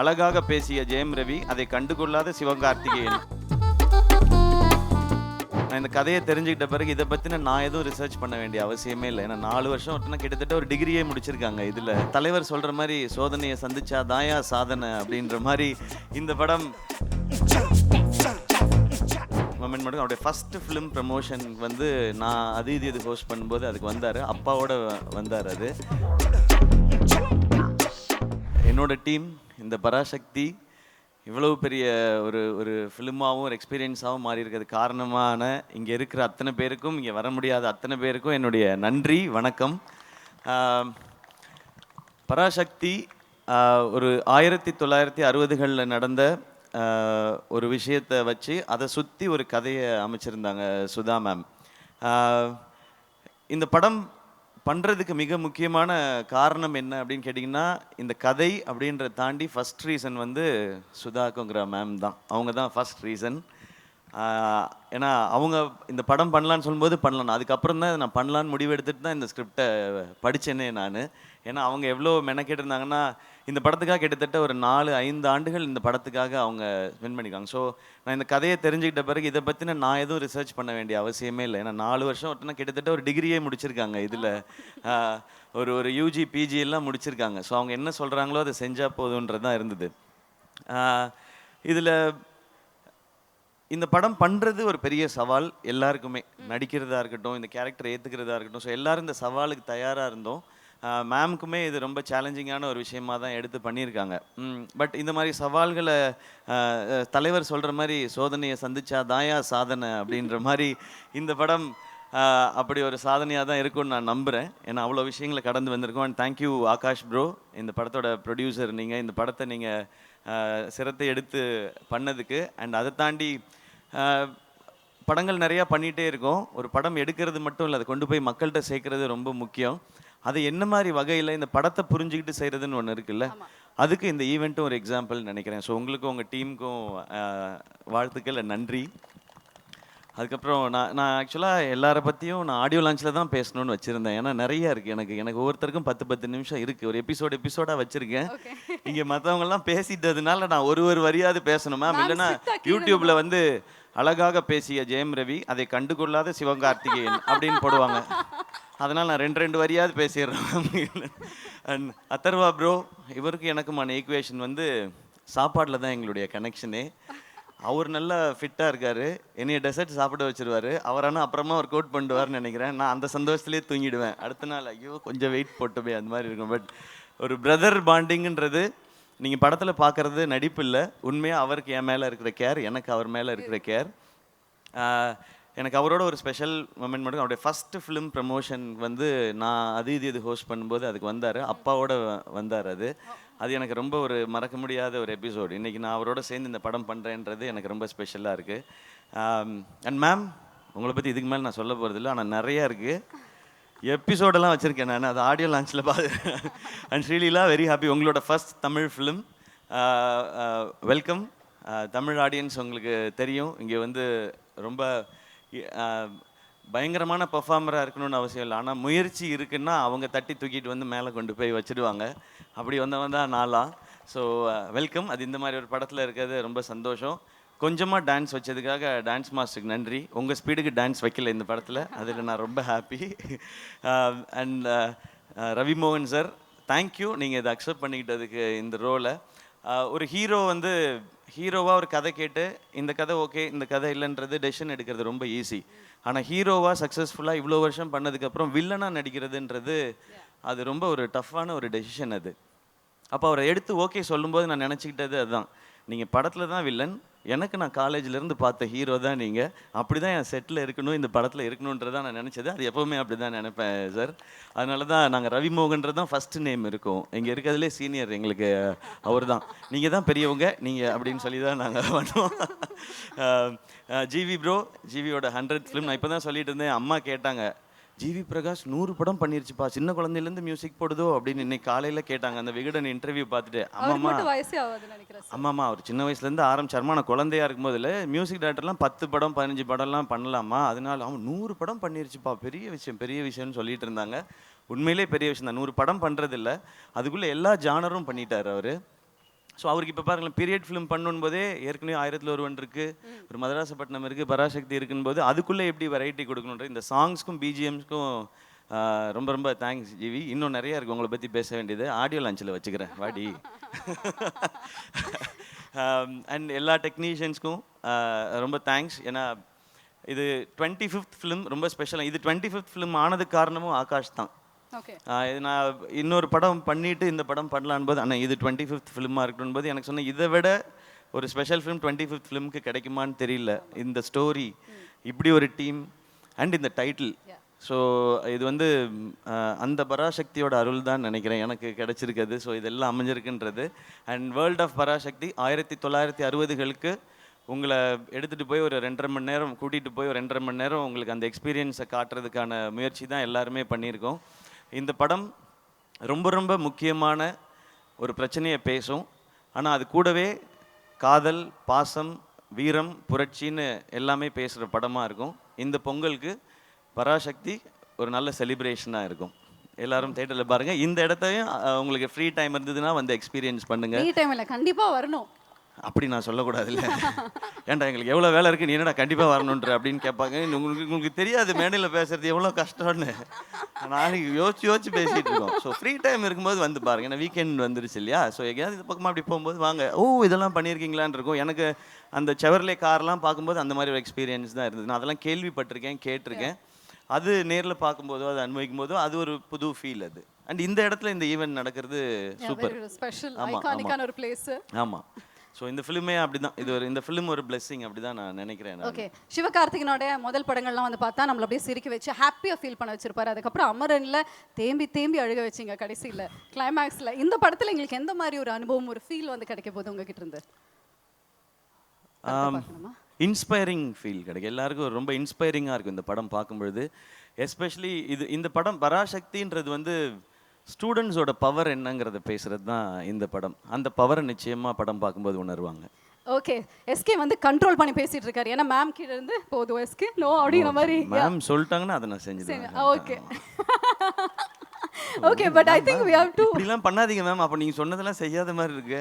அழகாக பேசிய ஜெயம் ரவி, அதை கண்டுகொள்ளாத சிவகார்த்திகேயன். நான் இந்த கதையை தெரிஞ்சுக்கிட்ட பிறகு இதை பற்றின நான் எதுவும் ரிசர்ச் பண்ண வேண்டிய அவசியமே இல்லை. ஏன்னா 4 வருஷம் ஒருத்தனா கிட்டத்தட்ட ஒரு டிகிரியே முடிச்சிருக்காங்க. இதில் தலைவர் சொல்கிற மாதிரி சோதனையை சந்திச்சா தாயா சாதனை அப்படின்ற மாதிரி இந்த படம் மொமெண்ட் மட்டும் அவருடைய ஃபஸ்ட்டு ஃபிலிம் ப்ரமோஷன் வந்து நான் இது ஹோஸ்ட் பண்ணும்போது அதுக்கு வந்தார். அப்பாவோட வந்தார். அது என்னோட டீம் இந்த பராசக்தி இவ்வளவு பெரிய ஒரு ஒரு ஃபிலிமாகவும் ஒரு எக்ஸ்பீரியன்ஸாகவும் மாறி இருக்கிறது காரணமான இங்கே இருக்கிற அத்தனை பேருக்கும், இங்கே வர முடியாத அத்தனை பேருக்கும் என்னுடைய நன்றி, வணக்கம். பராசக்தி ஒரு 1960களில் நடந்த ஒரு விஷயத்தை வச்சு அதை சுற்றி ஒரு கதையை அமைச்சிருந்தாங்க சுதா மேம். இந்த படம் பண்ணுறதுக்கு மிக முக்கியமான காரணம் என்ன அப்படின்னு கேட்டிங்கன்னா, இந்த கதை அப்படின்றத தாண்டி ஃபஸ்ட் ரீசன் வந்து சுதாக்குங்கிற மேம் தான். அவங்க தான் ஃபஸ்ட் ரீசன். ஏன்னா அவங்க இந்த படம் பண்ணலான்னு சொல்லும்போது பண்ணலாம், அதுக்கப்புறம் தான் நான் பண்ணலான்னு முடிவு எடுத்துகிட்டு தான் இந்த ஸ்கிரிப்டை படித்தேனே நான். ஏன்னா அவங்க எவ்வளோ மெனக்கெட்டு இருந்தாங்கன்னா, இந்த படத்துக்காக கிட்டத்தட்ட ஒரு 4-5 ஆண்டுகள் இந்த படத்துக்காக அவங்க ஸ்பெண்ட் பண்ணியிருக்காங்க. ஸோ நான் இந்த கதையை தெரிஞ்சுக்கிட்ட பிறகு இதை பற்றின நான் எதுவும் ரிசர்ச் பண்ண வேண்டிய அவசியமே இல்லை. ஏன்னா 4 வருஷம் ஒருத்தனா கிட்டத்தட்ட ஒரு டிகிரியே முடிச்சிருக்காங்க. இதில் ஒரு யூஜி பிஜி எல்லாம் முடிச்சிருக்காங்க. ஸோ அவங்க என்ன சொல்கிறாங்களோ அதை செஞ்சால் போதுன்றது தான் இருந்தது. இதில் இந்த படம் பண்ணுறது ஒரு பெரிய சவால் எல்லாருக்குமே. நடிக்கிறதா இருக்கட்டும், இந்த கேரக்டரை ஏற்றுக்கிறதா இருக்கட்டும், ஸோ எல்லோரும் இந்த சவாலுக்கு தயாராக இருந்தோம். மேம்க்குமே இது ரொம்ப சேலஞ்சிங்கான ஒரு விஷயமாக தான் எடுத்து பண்ணியிருக்காங்க. பட் இந்த மாதிரி சவால்களை தலைவர் சொல்கிற மாதிரி சோதனையை சந்திச்சா தாயா சாதனை அப்படின்ற மாதிரி இந்த படம் அப்படி ஒரு சாதனையாக தான் இருக்கும்னு நான் நம்புகிறேன். ஏன்னா அவ்வளோ விஷயங்களை கடந்து வந்திருக்கோம். அண்ட் தேங்க்யூ ஆகாஷ் ப்ரோ, இந்த படத்தோட ப்ரொடியூசர் நீங்கள், இந்த படத்தை நீங்கள் சிரத்தை எடுத்து பண்ணதுக்கு. அண்ட் அதை தாண்டி படங்கள் நிறையா பண்ணிகிட்டே இருக்கோம். ஒரு படம் எடுக்கிறது மட்டும் இல்லை, அதை கொண்டு போய் மக்கள்கிட்ட சேர்க்கறது ரொம்ப முக்கியம். அது என்ன மாதிரி வகையில் இந்த படத்தை புரிஞ்சுக்கிட்டு செய்கிறதுன்னு ஒன்று இருக்குல்ல, அதுக்கு இந்த ஈவெண்ட்டும் ஒரு எக்ஸாம்பிள் நினைக்கிறேன். ஸோ உங்களுக்கும் உங்கள் டீமுக்கும் வாழ்த்துக்கள், நன்றி. அதுக்கப்புறம் நான் ஆக்சுவலாக எல்லாரை பற்றியும் நான் ஆடியோ லான்ச்சில் தான் பேசணும்னு வச்சுருந்தேன். ஏன்னா நிறையா இருக்குது எனக்கு ஒவ்வொருத்தருக்கும் 10 நிமிஷம் இருக்குது. ஒரு எபிசோடாக வச்சுருக்கேன். இங்கே மற்றவங்கெல்லாம் பேசிட்டதுனால நான் ஒரு வரியாவது பேசணும் மேம். இல்லைன்னா யூடியூப்பில் வந்து அழகாக பேசிய ஜெயம் ரவி, அதை கண்டுகொள்ளாத சிவகார்த்திகேயன் அப்படின்னு போடுவாங்க. அதனால் நான் 2 வரியாவது பேசிடுறேன். அண்ட் அதர்வா ப்ரோ, இவருக்கு எனக்குமான ஈக்குவேஷன் வந்து சாப்பாட்டில் தான் எங்களுடைய கனெக்ஷனே. அவர் நல்லா ஃபிட்டாக இருக்கார், என்னைய டெசர்ட் சாப்பிட வச்சுருவார். அவரானா அப்புறமா ஒர்க் அவுட் பண்ணிடுவார்னு நினைக்கிறேன். நான் அந்த சந்தோஷத்துலேயே தூங்கிடுவேன். அடுத்த நாள் ஐயோ கொஞ்சம் வெயிட் போட்டுமே அந்த மாதிரி இருக்கும். பட் ஒரு பிரதர் பாண்டிங்குன்றது நீங்கள் படத்தில் பார்க்குறது நடிப்பு இல்லை, உண்மையாக அவருக்கு என் மேலே இருக்கிற கேர், எனக்கு அவர் மேலே இருக்கிற கேர். எனக்கு அவரோட ஒரு ஸ்பெஷல் மொமெண்ட் மட்டும், அவருடைய ஃபஸ்ட்டு ஃபிலிம் ப்ரமோஷன் வந்து நான் இது ஹோஸ்ட் பண்ணும்போது அதுக்கு வந்தார். அப்பாவோட வந்தார். அது எனக்கு ரொம்ப ஒரு மறக்க முடியாத ஒரு எபிசோடு. இன்றைக்கி நான் அவரோட சேர்ந்து இந்த படம் பண்ணுறேன்றது எனக்கு ரொம்ப ஸ்பெஷலாக இருக்குது. அண்ட் மேம், உங்களை பற்றி இதுக்கு மேலே நான் சொல்ல போகிறதில்ல, ஆனால் நிறையா இருக்குது. எபிசோடெல்லாம் வச்சுருக்கேன் நான், அது ஆடியோ லான்ச்சில் பார்த்து. And Sreeleela, very happy. உங்களோட first Tamil film. Welcome. Tamil audience உங்களுக்கு தெரியும், இங்கே வந்து ரொம்ப பயங்கரமான பர்ஃபார்மராக இருக்கணும்னு அவசியம் இல்லை, ஆனால் முயற்சி இருக்குன்னா அவங்க தட்டி தூக்கிட்டு வந்து மேலே கொண்டு போய் வச்சுடுவாங்க. அப்படி வந்தவன் தான் நாளாக. So welcome. அது இந்த மாதிரி ஒரு படத்தில் இருக்கிறது ரொம்ப சந்தோஷம். கொஞ்சமாக டான்ஸ் வச்சதுக்காக டான்ஸ் மாஸ்டருக்கு நன்றி. உங்கள் ஸ்பீடுக்கு டான்ஸ் வைக்கல இந்த படத்தில், அதில் நான் ரொம்ப ஹாப்பி. அண்ட் ரவி மோகன் சார், தேங்க்யூ, நீங்கள் இதை அக்செப்ட் பண்ணிக்கிட்டதுக்கு இந்த ரோலை. ஒரு ஹீரோ வந்து ஹீரோவாக ஒரு கதை கேட்டு இந்த கதை ஓகே, இந்த கதை இல்லைன்றது டெசிஷன் எடுக்கிறது ரொம்ப ஈஸி. ஆனால் ஹீரோவாக சக்ஸஸ்ஃபுல்லாக இவ்வளோ வருஷம் பண்ணதுக்கப்புறம் வில்லனாக நடிக்கிறதுன்றது அது ரொம்ப ஒரு டஃப்பான ஒரு டெசிஷன் அது. அப்போ அவரை எடுத்து ஓகே சொல்லும்போது நான் நினச்சிக்கிட்டது அதுதான், நீங்கள் படத்தில் தான் வில்லன், எனக்கு நான் காலேஜிலேருந்து பார்த்த ஹீரோ தான் நீங்கள், அப்படி தான் என் செட்டில் இருக்கணும், இந்த படத்தில் இருக்கணுன்றதான் நான் நினச்சது. அது எப்போவுமே அப்படி தான் நினைப்பேன் சார். அதனால தான் நாங்கள் ரவி மோகன்றது தான் ஃபஸ்ட்டு நேம் இருக்கும். இங்கே இருக்கிறதுலே சீனியர் எங்களுக்கு அவர் தான். நீங்கள் தான் பெரியவங்க நீங்கள் அப்படின்னு சொல்லி தான் நாங்கள் பண்ணுவோம். ஜிவி ப்ரோ, ஜிவியோட 100th ஃபிலிம். நான் இப்போ தான் சொல்லிட்டு இருந்தேன், அம்மா கேட்டாங்க, ஜிவி பிரகாஷ் 100 படம் பண்ணிருச்சுப்பா, சின்ன குழந்தையிலேருந்து மியூசிக் போடுதோ அப்படின்னு இன்னைக்கு காலையில் கேட்டாங்க. அந்த விகடன் இன்டர்வியூ பார்த்துட்டு, அம்மாம்மா அவர் சின்ன வயசுலேருந்து ஆரம்பிச்சாருமா, நான் குழந்தையா இருக்கும்போதில் மியூசிக் டேரக்டர்லாம் 10 படம் 15 படம்லாம் பண்ணலாமா, அதனால அவன் 100 படம் பண்ணிருச்சுப்பா, பெரிய விஷயம்னு சொல்லிட்டு இருந்தாங்க. உண்மையிலே பெரிய விஷயம் தான். 100 படம் பண்ணுறதில்ல, அதுக்குள்ளே எல்லா ஜானரும் பண்ணிட்டார் அவர். ஸோ அவருக்கு இப்போ பாருங்களேன் பீரியட் ஃபிலிம் பண்ணும்போதே ஏற்கனவே 1001 இருக்குது, ஒரு மதராசப்பட்டினம் இருக்குது, பராசக்தி இருக்குன்னு போது அதுக்குள்ளே எப்படி வெரைட்டி கொடுக்கணுன்ற இந்த சாங்ஸ்க்கும் பிஜிஎம்ஸ்க்கும் ரொம்ப ரொம்ப தேங்க்ஸ் ஜிவி. இன்னும் நிறையா இருக்குது உங்களை பற்றி பேச வேண்டியது. ஆடியோ லான்ச்சில் வச்சுக்கிறேன் வாடி. அண்ட் எல்லா டெக்னீஷியன்ஸ்க்கும் ரொம்ப தேங்க்ஸ். ஏன்னா இது 25th ஃபிலிம், ரொம்ப ஸ்பெஷலாக. இது 25th ஃபிலிம் ஆனதுக்கு காரணமும் ஆகாஷ் தான். நான் இன்னொரு படம் பண்ணிட்டு இந்த படம் பண்ணலான் போது ஆனால் இது 25th ஃபிலிமாக இருக்கணும் போது எனக்கு சொன்னேன் இதை விட ஒரு ஸ்பெஷல் ஃபிலிம் 25th ஃபிலிமுக்கு கிடைக்குமான்னு தெரியல. இந்த ஸ்டோரி, இப்படி ஒரு டீம் அண்ட் இந்த டைட்டில். ஸோ இது வந்து அந்த பராசக்தியோட அருள் தான் நினைக்கிறேன் எனக்கு கிடைச்சிருக்குது. ஸோ இதெல்லாம் அமைஞ்சிருக்குன்றது. அண்ட் வேர்ல்ட் ஆஃப் பராசக்தி 1960களுக்கு உங்களை எடுத்துகிட்டு போய் ஒரு 2.5 மணி நேரம் கூட்டிகிட்டு போய் ஒரு 2.5 மணி நேரம் உங்களுக்கு அந்த எக்ஸ்பீரியன்ஸை காட்டுறதுக்கான முயற்சி தான் எல்லாருமே பண்ணியிருக்கோம். இந்த படம் ரொம்ப ரொம்ப முக்கியமான ஒரு பிரச்சனையை பேசும். ஆனால் அது கூடவே காதல், பாசம், வீரம், புரட்சின்னு எல்லாமே பேசுகிற படமாக இருக்கும். இந்த பொங்கலுக்கு பராசக்தி ஒரு நல்ல செலிப்ரேஷனாக இருக்கும். எல்லாரும் தேட்டரில் பாருங்கள். இந்த இடத்தையும் உங்களுக்கு ஃப்ரீ டைம் இருந்ததுன்னா வந்து எக்ஸ்பீரியன்ஸ் பண்ணுங்கள். ஃப்ரீ டைமில் கண்டிப்பாக வரணும். அப்படி நான் சொல்லக்கூடாது இல்லை. ஏன்டா எங்களுக்கு எவ்வளோ வேலை இருக்குது, நீ என்னடா கண்டிப்பாக வரணுன்ற அப்படின்னு கேட்பாங்க. உங்களுக்கு தெரியாது மேடையில் பேசுறது எவ்வளோ கஷ்டம்னு. நாளைக்கு யோசிச்சு பேசிகிட்டு இருக்கோம். ஸோ ஃப்ரீ டைம் இருக்கும்போது வந்து பாருங்கள். ஏன்னா வீக்கெண்ட் வந்துருச்சு இல்லையா? ஸோ எங்கேயாவது இந்த பக்கமாக அப்படி போகும்போது வாங்க, ஓ இதெல்லாம் பண்ணியிருக்கீங்களான் இருக்கும். எனக்கு அந்த செவர்லே கார்லாம் பார்க்கும்போது அந்த மாதிரி ஒரு எக்ஸ்பீரியன்ஸ் தான் இருந்தது. நான் அதெல்லாம் கேள்விப்பட்டிருக்கேன், கேட்டிருக்கேன். அது நேரில் பார்க்கும்போதோ அது அனுபவிக்கும் போதோ அது ஒரு புது ஃபீல் அது. அண்ட் இந்த இடத்துல இந்த ஈவெண்ட் நடக்கிறது சூப்பர். ஆமாம். ஸோ இந்த ஃபிலிமே அப்படி தான். இந்த ஃபிலிம் ஒரு பிளெஸிங் அப்படி தான் நான் நினைக்கிறேன். ஓகே, சிவகார்த்திகனோட முதல் படங்கள்லாம் வந்து பார்த்தா நம்மள அப்படியே சிரிக்க வச்சு ஹாப்பியாக ஃபீல் பண்ண வச்சிருப்பாரு. அதுக்கப்புறம் அமரனில் தேம்பி அழுக வச்சிங்க கடைசியில் கிளைமேக்ஸில். இந்த படத்தில் எங்களுக்கு எந்த மாதிரி ஒரு அனுபவம், ஒரு ஃபீல் வந்து கிடைக்க போகுது உங்ககிட்ட இருந்து? இன்ஸ்பைரிங் ஃபீல் கிடைக்கும். எல்லாருக்கும் ரொம்ப இன்ஸ்பைரிங்காக இருக்கும் இந்த படம் பார்க்கும்பொழுது. எஸ்பெஷலி இந்த படம் பராசக்தின்றது வந்து ஸ்டூடெண்ட்ஸோட பவர் என்னங்கிறத பேசுகிறது தான் இந்த படம். அந்த பவரை நிச்சயமாக படம் பார்க்கும்போது உணர்வாங்க. ஓகே, எஸ்கே வந்து கண்ட்ரோல் பண்ணி பேசிட்டு இருக்காரு. ஏன்னா மேம் கீழ இருந்து போதும் எஸ்கே நோ அப்படிங்கிற மாதிரி மேம் சொல்லிட்டாங்கன்னா அதை நான் செஞ்சுடுவேன். Okay okay, but I think we have to இப்படிலாம் பண்ணாதீங்க மேம். அப்போ நீங்கள் சொன்னதெல்லாம் செய்யாத மாதிரி இருக்கு.